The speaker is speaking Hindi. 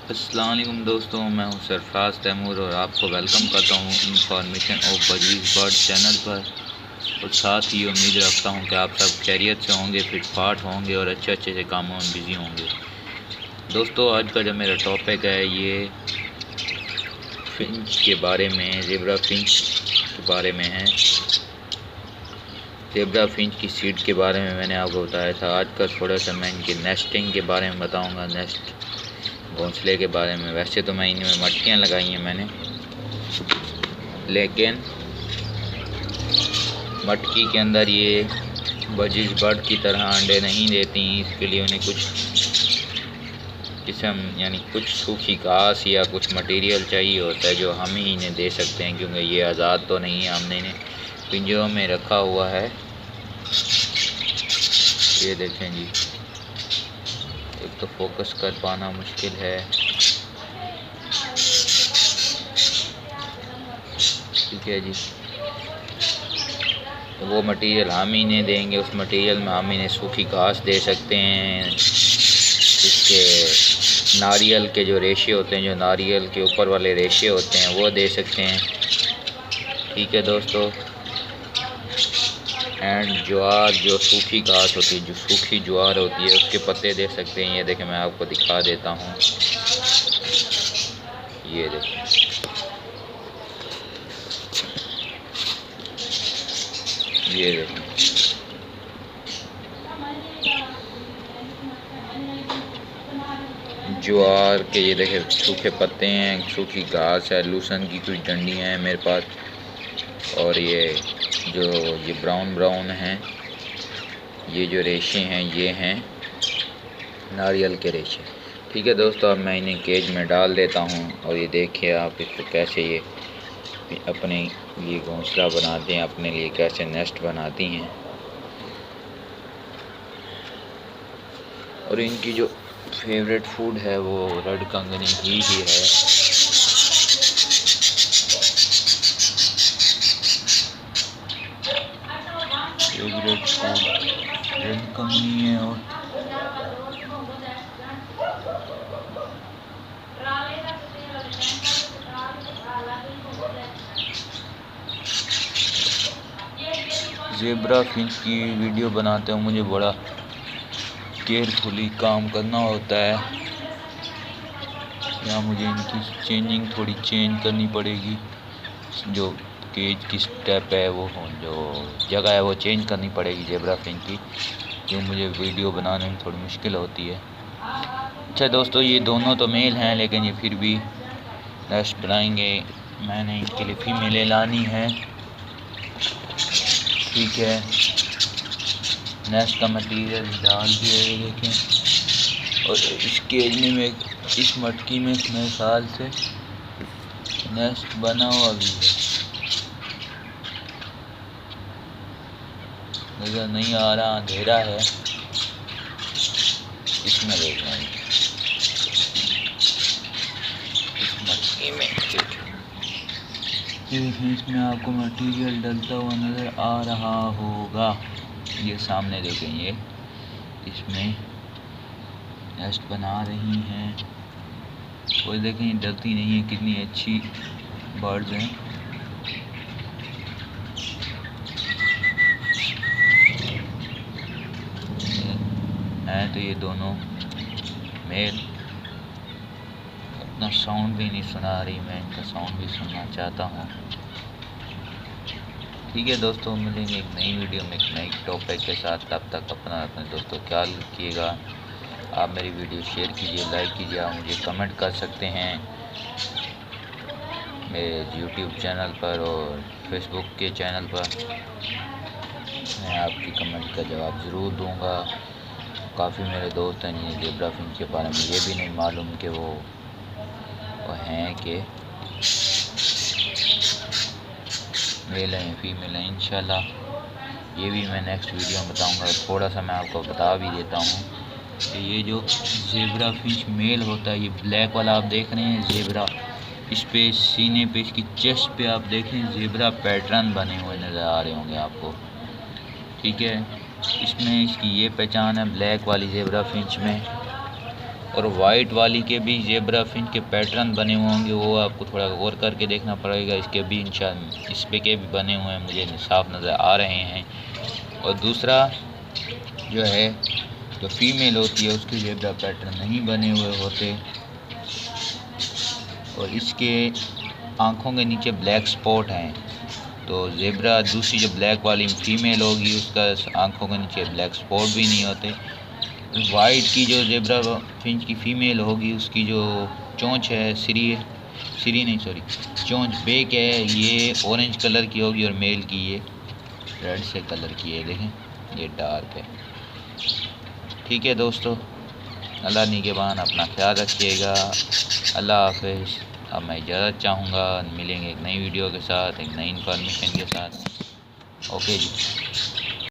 अस्सलाम वालेकुम दोस्तों, मैं हूं सरफराज तैमूर और आपको वेलकम करता हूं information of budgies bird channel पर। और साथ ही उम्मीद रखता हूं कि आप सब खैरियत से होंगे, फिट फाट होंगे और अच्छे से कामों में बिज़ी होंगे। दोस्तों, आज का जो मेरा टॉपिक है ये फिंच के बारे में, ज़ेब्रा फिंच के बारे में है। ज़ेब्रा फिंच की सीड के बारे में मैंने आपको बताया था। आज का थोड़ा सा मैं इनके नेस्टिंग के बारे में बताऊँगा, नेस्ट घोंसले के बारे में। वैसे तो मैं इनमें मटकियाँ लगाई हैं मैंने, लेकिन मटकी के अंदर ये बजीज़ बर्ड की तरह अंडे नहीं देती। इसके लिए उन्हें कुछ किस्म यानी कुछ सूखी घास या कुछ मटेरियल चाहिए होता है जो हम ही इन्हें दे सकते हैं, क्योंकि ये आज़ाद तो नहीं है। हमने इन्हें पिंजरों में रखा हुआ है। ये देखें जी, एक तो फोकस कर पाना मुश्किल है। ठीक है जी, तो वो मटेरियल हम इन्हें देंगे। उस मटेरियल में हम इन्हें सूखी घास दे सकते हैं। इसके नारियल के जो रेशे होते हैं, जो नारियल के ऊपर वाले रेशे होते हैं, वो दे सकते हैं। ठीक है दोस्तों, एंड ज्वार, जो सूखी घास होती है, जो सूखी ज्वार होती है, उसके पत्ते दे सकते हैं। ये देखें, मैं आपको दिखा देता हूँ। ये देखें, ये देखें, ज्वार के ये देखें सूखे पत्ते हैं, सूखी घास है, लूसन की कुछ डंडियाँ हैं मेरे पास। और ये ब्राउन ब्राउन हैं, ये जो रेशे हैं ये हैं नारियल के रेशे। ठीक है दोस्तों, अब मैं इन्हें केज में डाल देता हूँ। और ये देखिए आप इसको कैसे ये अपने लिए घोंसला बनाते हैं, अपने लिए कैसे नेस्ट बनाती हैं। और इनकी जो फेवरेट फूड है वो रेड कंगनी ही है। फेवरेट फूड रेड कंगनी है। और ज़ेब्रा फिंच की वीडियो बनाते हुए मुझे बड़ा केयरफुली काम करना होता है। या मुझे इनकी चेंजिंग थोड़ी चेंज करनी पड़ेगी। जो केज की स्टेप है, वो जो जगह है वो चेंज करनी पड़ेगी ज़ेब्रा फिंच की, क्यों मुझे वीडियो बनाने में थोड़ी मुश्किल होती है। अच्छा दोस्तों, ये दोनों तो मेल हैं, लेकिन ये फिर भी नेस्ट बनाएंगे। मैंने इनके लिए फीमेल लानी है। ठीक है, नेस्ट का मटेरियल डाल दिया है, देखें। और इस केज में इस मटकी में मेरे ख्याल से नेस्ट बना हुआ भी है, नज़र नहीं आ रहा, अंधेरा है। इसमें देखना है, इस मटकी में इसमें आपको मटेरियल डलता हुआ नज़र आ रहा होगा। ये सामने देखें, ये इसमें नेस्ट बना रही हैं। और देखें, ये डलती नहीं है, कितनी अच्छी बर्ड्स हैं। तो ये दोनों मेल अपना साउंड भी नहीं सुना रही, मैं इनका साउंड भी सुनना चाहता हूँ। ठीक है दोस्तों, मिलेंगे एक नई वीडियो में एक नई टॉपिक के साथ। तब तक अपने दोस्तों ख्याल रखिएगा। आप मेरी वीडियो शेयर कीजिए, लाइक कीजिए, आप मुझे कमेंट कर सकते हैं मेरे यूट्यूब चैनल पर और फेसबुक के चैनल पर। मैं आपकी कमेंट का जवाब ज़रूर दूंगा। काफ़ी मेरे दोस्त हैं जिन्हें ज़ेब्रा फिंच के बारे में ये भी नहीं मालूम कि वो हैं कि मेल हैं फीमेल हैं। इंशाल्लाह ये भी मैं नेक्स्ट वीडियो में बताऊंगा। थोड़ा सा मैं आपको बता भी देता हूँ कि ये जो ज़ेब्रा फिंच मेल होता है, ये ब्लैक वाला आप देख रहे हैं ज़ेब्रा, इस पे सीने पे, इसकी चेस्ट पे आप देखें ज़ेब्रा पैटर्न बने हुए नज़र आ रहे होंगे आपको। ठीक है, इसमें इसकी ये पहचान है ब्लैक वाली ज़ेब्रा फिंच में। और वाइट वाली के भी ज़ेब्रा फिंच के पैटर्न बने हुए होंगे, वो आपको थोड़ा गौर करके देखना पड़ेगा। इसके भी इंशाल्लाह इस पे के भी बने हुए हैं, मुझे साफ नज़र आ रहे हैं। और दूसरा जो है, जो फीमेल होती है उसके ज़ेब्रा पैटर्न नहीं बने हुए होते। और इसके आँखों के नीचे ब्लैक स्पॉट हैं। तो ज़ेब्रा दूसरी जो ब्लैक वाली फीमेल होगी उसका आँखों के नीचे ब्लैक स्पॉट भी नहीं होते। वाइट की जो ज़ेब्रा फिंच की फ़ीमेल होगी उसकी जो चोंच है, चोंच बेक है, ये ऑरेंज कलर की होगी और मेल की ये रेड से कलर की है। देखें ये डार्क है। ठीक है दोस्तों, अल्लाह निगहबान, अपना ख्याल रखिएगा। अल्लाह हाफ़िज़। अब मैं इजाज़त चाहूँगा, मिलेंगे एक नई वीडियो के साथ, एक नई इन्फॉर्मेशन के साथ। ओके जी।